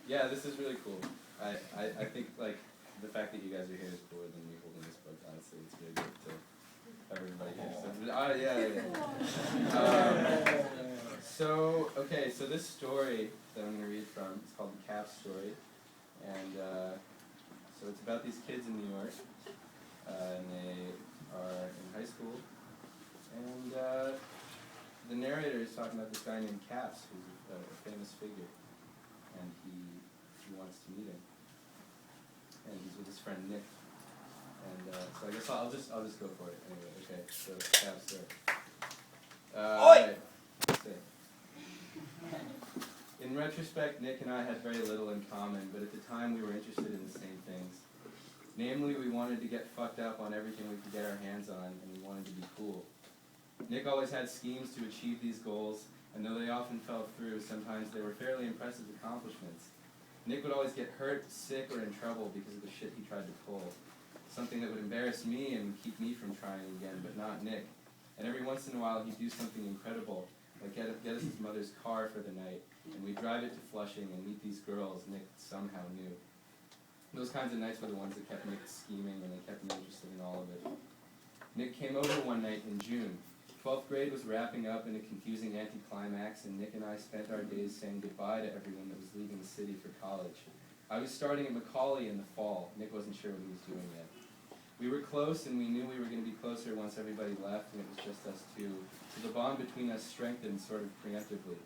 Yeah, this is really cool. I think, like, the fact that you guys are here is cooler than me holding this book. Honestly, it's really good to have everybody here. So, okay, so this story that I'm going to read from is called The Cap Story. And so it's about these kids in New York. And they are in high school. And the narrator is talking about this guy named Caps, who's a famous figure. And he wants to meet him. And he's with his friend Nick. And so I guess I'll just go for it anyway. Okay, so Caps there. Right. In retrospect, Nick and I had very little in common, but at the time we were interested in the same things. Namely, we wanted to get fucked up on everything we could get our hands on, and we wanted to be cool. Nick always had schemes to achieve these goals, and though they often fell through, sometimes they were fairly impressive accomplishments. Nick would always get hurt, sick, or in trouble because of the shit he tried to pull. Something that would embarrass me and keep me from trying again, but not Nick. And every once in a while he'd do something incredible, like get us his mother's car for the night, and we'd drive it to Flushing and meet these girls Nick somehow knew. Those kinds of nights were the ones that kept Nick scheming, and they kept me interested in all of it. Nick came over one night in June. 12th grade was wrapping up in a confusing anticlimax, and Nick and I spent our days saying goodbye to everyone that was leaving the city for college. I was starting at Macaulay in the fall. Nick wasn't sure what he was doing yet. We were close, and we knew we were going to be closer once everybody left, and it was just us two. So the bond between us strengthened sort of preemptively.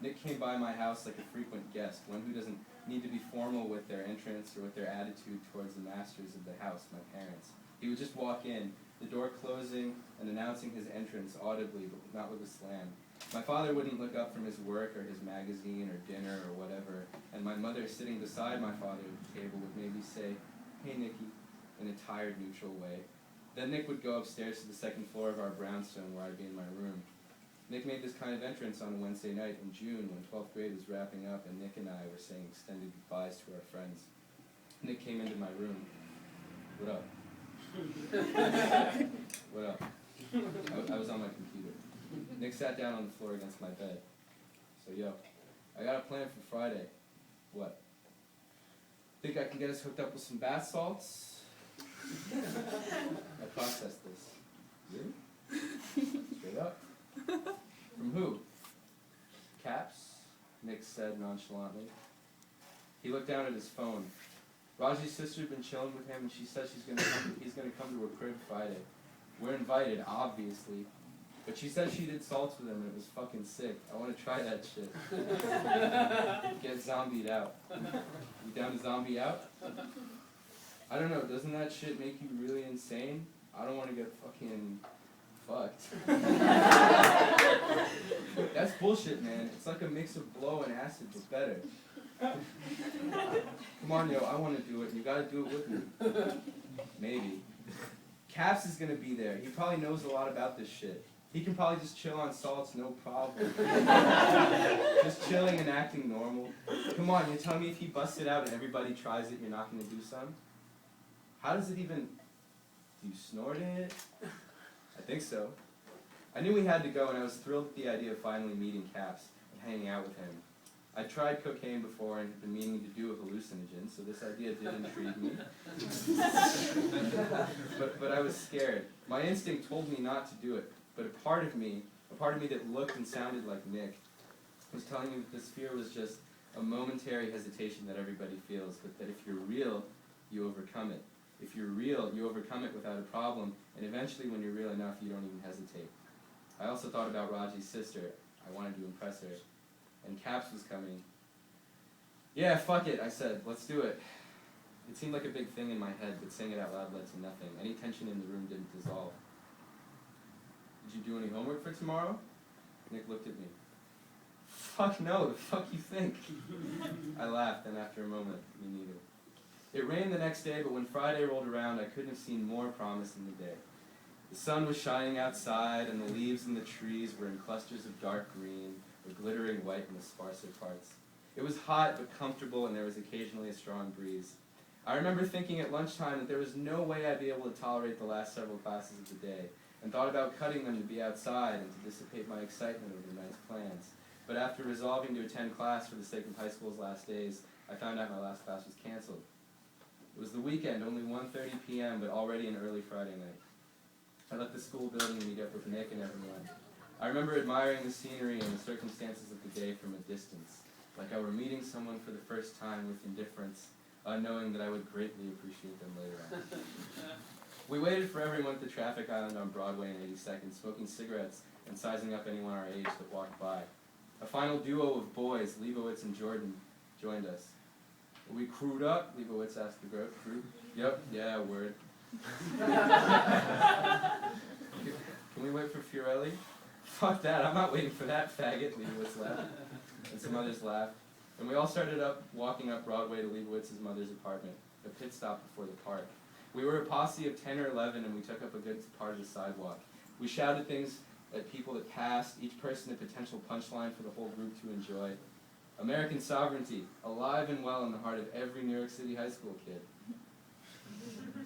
Nick came by my house like a frequent guest, one who doesn't need to be formal with their entrance or with their attitude towards the masters of the house, my parents. He would just walk in, the door closing and announcing his entrance audibly, but not with a slam. My father wouldn't look up from his work or his magazine or dinner or whatever, and my mother, sitting beside my father at the table, would maybe say, "Hey, Nicky," in a tired, neutral way. Then Nick would go upstairs to the second floor of our brownstone where I'd be in my room. Nick made this kind of entrance on a Wednesday night in June when 12th grade was wrapping up and Nick and I were saying extended goodbyes to our friends. Nick came into my room. "What up?" "What up?" I was on my computer. Nick sat down on the floor against my bed. "So, yo, I got a plan for Friday." "What?" "Think I can get us hooked up with some bath salts?" I processed this. "Really?" "Straight up." "From who?" "Caps," Nick said nonchalantly. He looked down at his phone. Raji's sister had been chilling with him, and she says he's going to come to her crib Friday. We're invited, obviously. But she said she did salts with him, and it was fucking sick. I want to try that shit. Get zombied out. You down to zombie out? I don't know, doesn't that shit make you really insane? I don't want to get fucking fucked. That's bullshit, man. It's like a mix of blow and acid, but better. Come on, yo, I want to do it. You gotta do it with me. Maybe. Caps is gonna be there. He probably knows a lot about this shit. He can probably just chill on salts, no problem. Just chilling and acting normal. Come on, you're telling me if he busts it out and everybody tries it, you're not gonna do some? How does it even... Do you snort it? I think so. I knew we had to go, and I was thrilled at the idea of finally meeting Caps and hanging out with him. I tried cocaine before and had been meaning to do a hallucinogen, so this idea did intrigue me. but I was scared. My instinct told me not to do it, but a part of me that looked and sounded like Nick, was telling me that this fear was just a momentary hesitation that everybody feels, but that if you're real, you overcome it. If you're real, you overcome it without a problem, and eventually when you're real enough, you don't even hesitate. I also thought about Raji's sister. I wanted to impress her. And Caps was coming. "Yeah, fuck it," I said. "Let's do it." It seemed like a big thing in my head, but saying it out loud led to nothing. Any tension in the room didn't dissolve. "Did you do any homework for tomorrow?" Nick looked at me. "Fuck no, the fuck you think?" I laughed, and after a moment, me neither. It rained the next day, but when Friday rolled around, I couldn't have seen more promise in the day. The sun was shining outside, and the leaves in the trees were in clusters of dark green, or glittering white in the sparser parts. It was hot but comfortable, and there was occasionally a strong breeze. I remember thinking at lunchtime that there was no way I'd be able to tolerate the last several classes of the day, and thought about cutting them to be outside and to dissipate my excitement over the night's plans. but after resolving to attend class for the sake of high school's last days, I found out my last class was canceled. It was the weekend, only 1:30 p.m., but already an early Friday night. I left the school building to meet up with Nick and everyone. I remember admiring the scenery and the circumstances of the day from a distance, like I were meeting someone for the first time with indifference, knowing that I would greatly appreciate them later on. We waited for everyone at the traffic island on Broadway in 82nd, smoking cigarettes and sizing up anyone our age that walked by. A final duo of boys, Leibowitz and Jordan, joined us. "Are we crewed up?" Leibowitz asked the group. "Yep, yeah, word." "Can we wait for Fiorelli?" "Fuck that, I'm not waiting for that faggot," Leibowitz laughed. And some others laughed. And we all started walking up Broadway to Leibowitz's mother's apartment, a pit stop before the park. We were a posse of 10 or 11, and we took up a good part of the sidewalk. We shouted things at people that passed, each person a potential punchline for the whole group to enjoy. American sovereignty, alive and well in the heart of every New York City high school kid.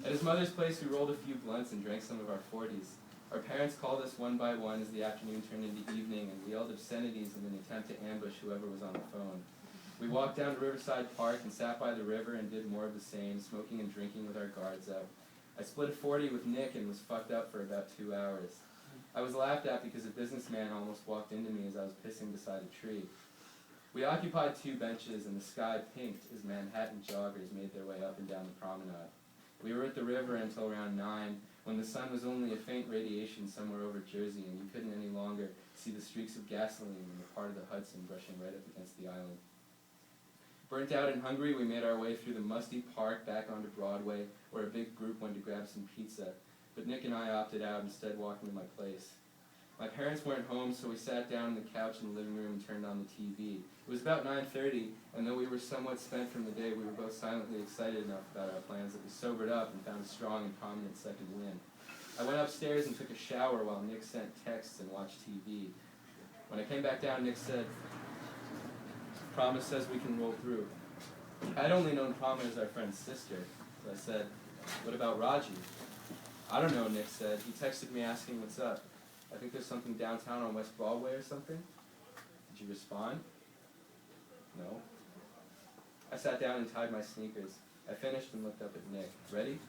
At his mother's place, we rolled a few blunts and drank some of our 40s. Our parents called us one by one as the afternoon turned into evening, and we yelled obscenities in an attempt to ambush whoever was on the phone. We walked down to Riverside Park and sat by the river and did more of the same, smoking and drinking with our guards up. I split a 40 with Nick and was fucked up for about 2 hours. I was laughed at because a businessman almost walked into me as I was pissing beside a tree. We occupied 2 benches and the sky pinked as Manhattan joggers made their way up and down the promenade. We were at the river until around 9, when the sun was only a faint radiation somewhere over Jersey and you couldn't any longer see the streaks of gasoline in the part of the Hudson brushing right up against the island. Burnt out and hungry, we made our way through the musty park back onto Broadway, where a big group went to grab some pizza, but Nick and I opted out, instead walking to my place. My parents weren't home, so we sat down on the couch in the living room and turned on the TV. It was about 9:30, and though we were somewhat spent from the day, we were both silently excited enough about our plans that we sobered up and found a strong and prominent second wind. I went upstairs and took a shower while Nick sent texts and watched TV. When I came back down, Nick said, "Promise says we can roll through." I'd only known Prama as our friend's sister, so I said, "What about Raji?" "I don't know," Nick said. "He texted me asking what's up. I think there's something downtown on West Broadway or something." "Did you respond?" "No." I sat down and tied my sneakers. I finished and looked up at Nick. "Ready?"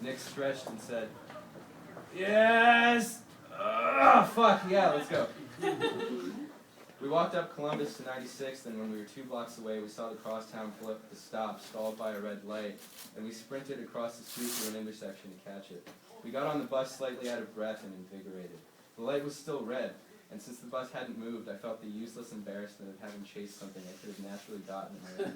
Nick stretched and said, "Yes! Fuck, yeah, let's go." We walked up Columbus to 96th, and when we were 2 blocks away, we saw the crosstown pull up at the stop, stalled by a red light, and we sprinted across the street to an intersection to catch it. We got on the bus slightly out of breath and invigorated. The light was still red, and since the bus hadn't moved, I felt the useless embarrassment of having chased something I could have naturally gotten in my own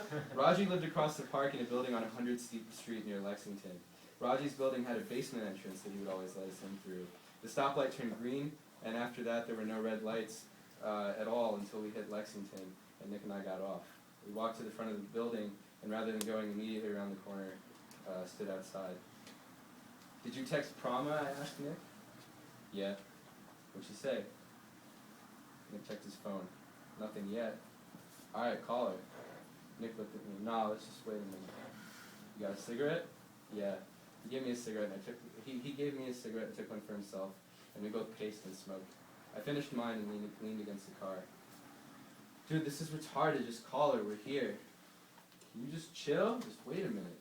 place. Raji lived across the park in a building on 100th Street near Lexington. Raji's building had a basement entrance that he would always let us in through. The stoplight turned green, and after that there were no red lights at all until we hit Lexington, and Nick and I got off. We walked to the front of the building, and rather than going immediately around the corner, stood outside. "Did you text Prama?" I asked Nick. "Yeah." "What'd she say?" Nick checked his phone. "Nothing yet." "Alright, call her." Nick looked at me. "Nah, let's just wait a minute." "You got a cigarette?" "Yeah." He gave me a cigarette, and he gave me a cigarette and took one for himself, and we both paced and smoked. I finished mine and leaned against the car. "Dude, this is retarded. Just call her. We're here." "Can you just chill? Just wait a minute."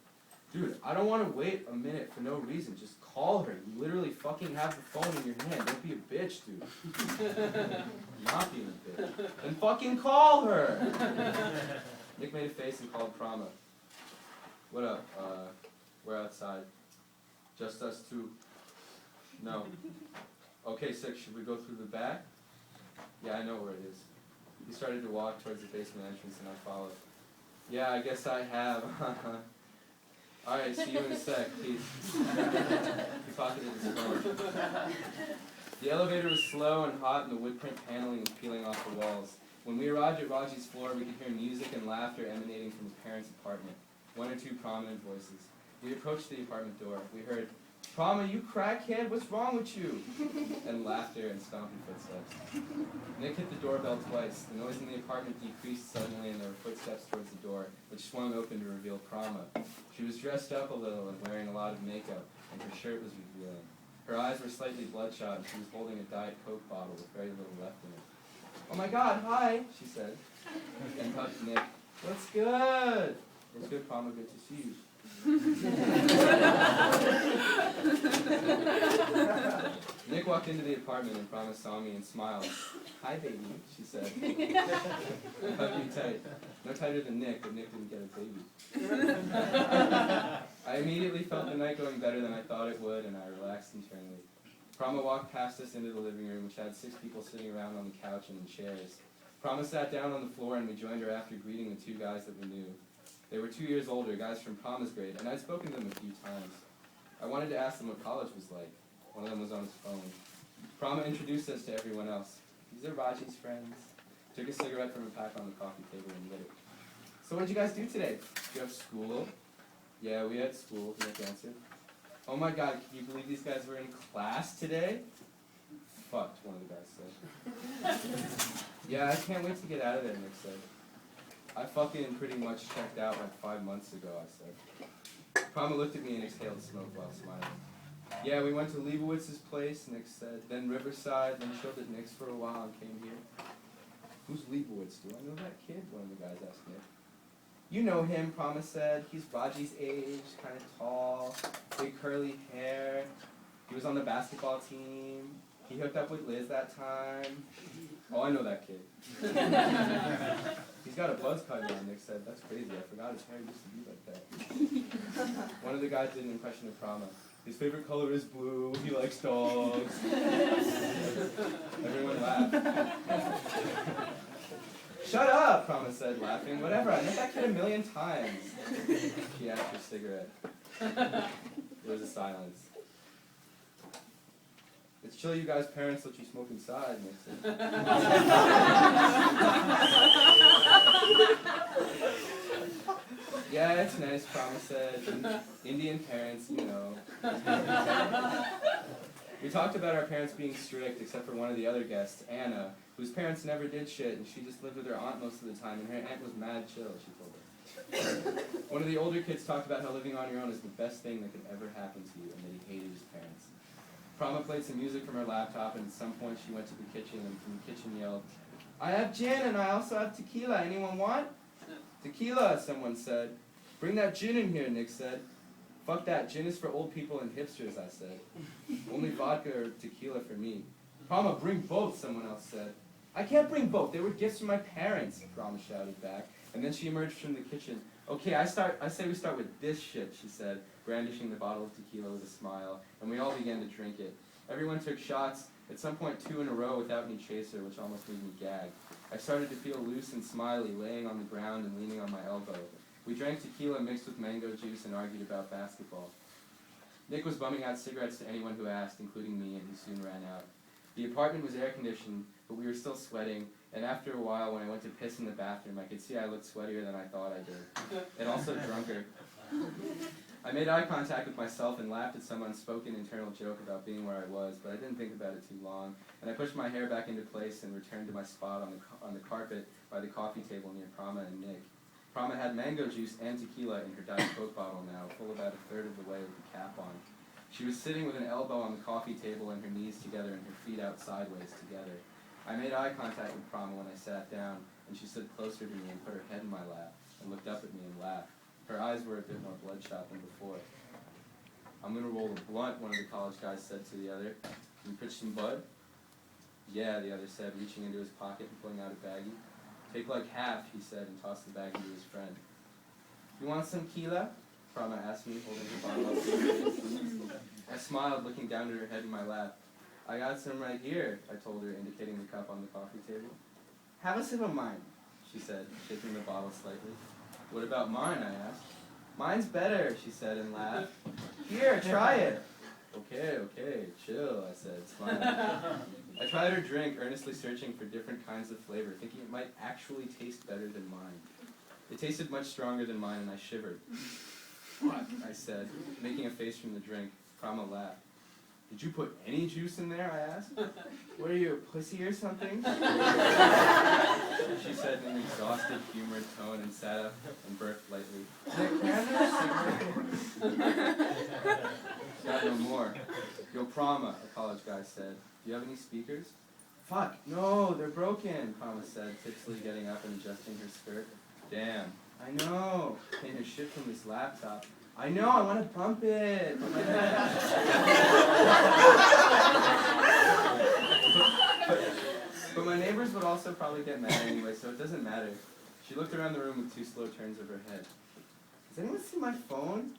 "Dude, I don't want to wait a minute for no reason. Just call her. You literally fucking have the phone in your hand. Don't be a bitch, dude." "I'm not being a bitch." "Then fucking call her!" Nick made a face and called Prama. "What up? We're outside." "Just us two?" "No." "Okay, sick. Should we go through the back?" "Yeah, I know where it is." He started to walk towards the basement entrance and I followed. "Yeah, I guess I have. Alright, see you in a sec. Peace." He pocketed his phone. The elevator was slow and hot and the wood print paneling was peeling off the walls. When we arrived at Raji's floor, we could hear music and laughter emanating from his parents' apartment. 1 or 2 prominent voices. We approached the apartment door. We heard, "Prama, you crackhead, what's wrong with you?" And laughter and stomping footsteps. Nick hit the doorbell twice. The noise in the apartment decreased suddenly and there were footsteps towards the door, which swung open to reveal Prama. She was dressed up a little and wearing a lot of makeup, and her shirt was revealing. Her eyes were slightly bloodshot, and she was holding a Diet Coke bottle with very little left in it. "Oh my God, hi," she said, and hugged Nick. "What's good?" "What's good, Palmer? Good to see you." Nick walked into the apartment and Palmer saw me and smiled. "Hi, baby," she said. And hugged me tight. No tighter than Nick, but Nick didn't get a baby. I immediately felt the night going better than I thought it would, and I relaxed internally. Prama walked past us into the living room, which had 6 people sitting around on the couch and in chairs. Prama sat down on the floor, and we joined her after greeting the 2 guys that we knew. They were 2 years older, guys from Prama's grade, and I'd spoken to them a few times. I wanted to ask them what college was like. One of them was on his phone. Prama introduced us to everyone else. "These are Raji's friends." Took a cigarette from a pack on the coffee table and lit it. "So what did you guys do today? Did you have school?" "Yeah, we had school," Nick answered. "Oh my God, can you believe these guys were in class today?" "Fucked," one of the guys said. "Yeah, I can't wait to get out of there," Nick said. "I fucking pretty much checked out like 5 months ago," I said. Prama looked at me and exhaled smoke while smiling. "Yeah, we went to Leibowitz's place," Nick said, "then Riverside, then chilled at Nick's for a while and came here." "Who's Leibowitz? Do I know that kid?" one of the guys asked Nick. "You know him," Prama said. "He's Raji's age, kind of tall, big curly hair. He was on the basketball team. He hooked up with Liz that time." "Oh, I know that kid." "He's got a buzz cut on," Nick said. "That's crazy. I forgot his hair used to be like that." One of the guys did an impression of Prama. "His favorite color is blue. He likes dogs." Everyone laughed. "Shut up," Prama said, laughing. "Whatever, I met that kid a million times." She asked for a cigarette. There was a silence. "It's chill you guys' parents let you smoke inside," Nick said. "Yeah, it's nice," Prama said. "Indian parents, you know." We talked about our parents being strict, except for one of the other guests, Anna, whose parents never did shit, and she just lived with her aunt most of the time, and her aunt was mad chill, she told her. One of the older kids talked about how living on your own is the best thing that could ever happen to you, and that he hated his parents. Prama played some music from her laptop, and at some point she went to the kitchen, and from the kitchen yelled, "I have gin, and I also have tequila. Anyone want?" "Tequila," someone said. "Bring that gin in here," Nick said. "Fuck that, gin is for old people and hipsters," I said. "Only vodka or tequila for me." "Prama, bring both," someone else said. "I can't bring both, they were gifts from my parents," Prama shouted back, and then she emerged from the kitchen. "Okay, I say we start with this shit," she said, brandishing the bottle of tequila with a smile, and we all began to drink it. Everyone took shots, at some point 2 in a row without any chaser, which almost made me gag. I started to feel loose and smiley, laying on the ground and leaning on my elbow. We drank tequila mixed with mango juice and argued about basketball. Nick was bumming out cigarettes to anyone who asked, including me, and he soon ran out. The apartment was air-conditioned, but we were still sweating, and after a while, when I went to piss in the bathroom, I could see I looked sweatier than I thought I did, and also drunker. I made eye contact with myself and laughed at some unspoken internal joke about being where I was, but I didn't think about it too long, and I pushed my hair back into place and returned to my spot on the carpet by the coffee table near Prama and Nick. Prama had mango juice and tequila in her Diet Coke bottle now, full about a third of the way with the cap on. She was sitting with an elbow on the coffee table and her knees together and her feet out sideways together. I made eye contact with Prama when I sat down, and she stood closer to me and put her head in my lap and looked up at me and laughed. Her eyes were a bit more bloodshot than before. "I'm gonna roll a blunt," one of the college guys said to the other. "Can you pitch some bud?" "Yeah," the other said, reaching into his pocket and pulling out a baggie. "Take like half," he said, and tossed the bag into his friend. "You want some tequila?" Prama asked me, holding her bottle up to her face. I smiled, looking down at her head in my lap. "I got some right here," I told her, indicating the cup on the coffee table. "Have a sip of mine," she said, shaking the bottle slightly. "What about mine?" I asked. "Mine's better," she said and laughed. "Here, try it." Okay, chill," I said, smiling. I tried her drink, earnestly searching for different kinds of flavor, thinking it might actually taste better than mine. It tasted much stronger than mine, and I shivered. "Fuck," I said, making a face from the drink. Prama laughed. "Did you put any juice in there?" I asked. "What are you, a pussy or something?" She said in an exhausted, humored tone and sat up and burped lightly. "Nick, can I have a cigarette?" Got no more. Yo, Prama, a college guy said. Do you have any speakers? Fuck, no, they're broken, Prama said, tipsily getting up and adjusting her skirt. Damn, I know. Paying her shit from this laptop. I know, I want to bump it. But my neighbors would also probably get mad anyway, so it doesn't matter. She looked around the room with 2 slow turns of her head. Has anyone seen my phone?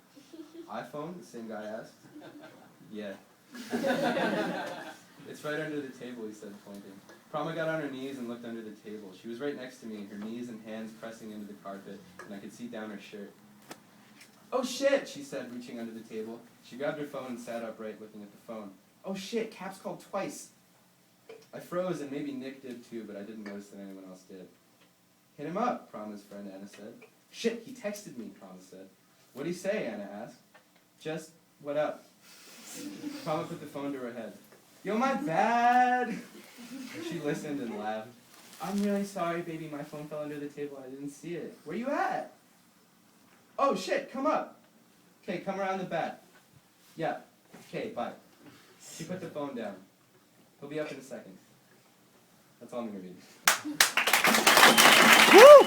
iPhone? The same guy asked. Yeah. It's right under the table, he said, pointing. Prama got on her knees and looked under the table. She was right next to me, her knees and hands pressing into the carpet, and I could see down her shirt. Oh shit, she said, reaching under the table. She grabbed her phone and sat upright, looking at the phone. Oh shit, Cap's called twice. I froze, and maybe Nick did too, but I didn't notice that anyone else did. Hit him up, Prama's friend Anna said. Shit, he texted me, Prama said. What'd he say, Anna asked. Just, what up? Prama put the phone to her head. Yo, my bad! She listened and laughed. I'm really sorry, baby, my phone fell under the table, I didn't see it. Where you at? Oh, shit, come up. Okay, come around the back. Yeah, okay, bye. She put the phone down. He'll be up in a second. That's all I'm going to read. Woo!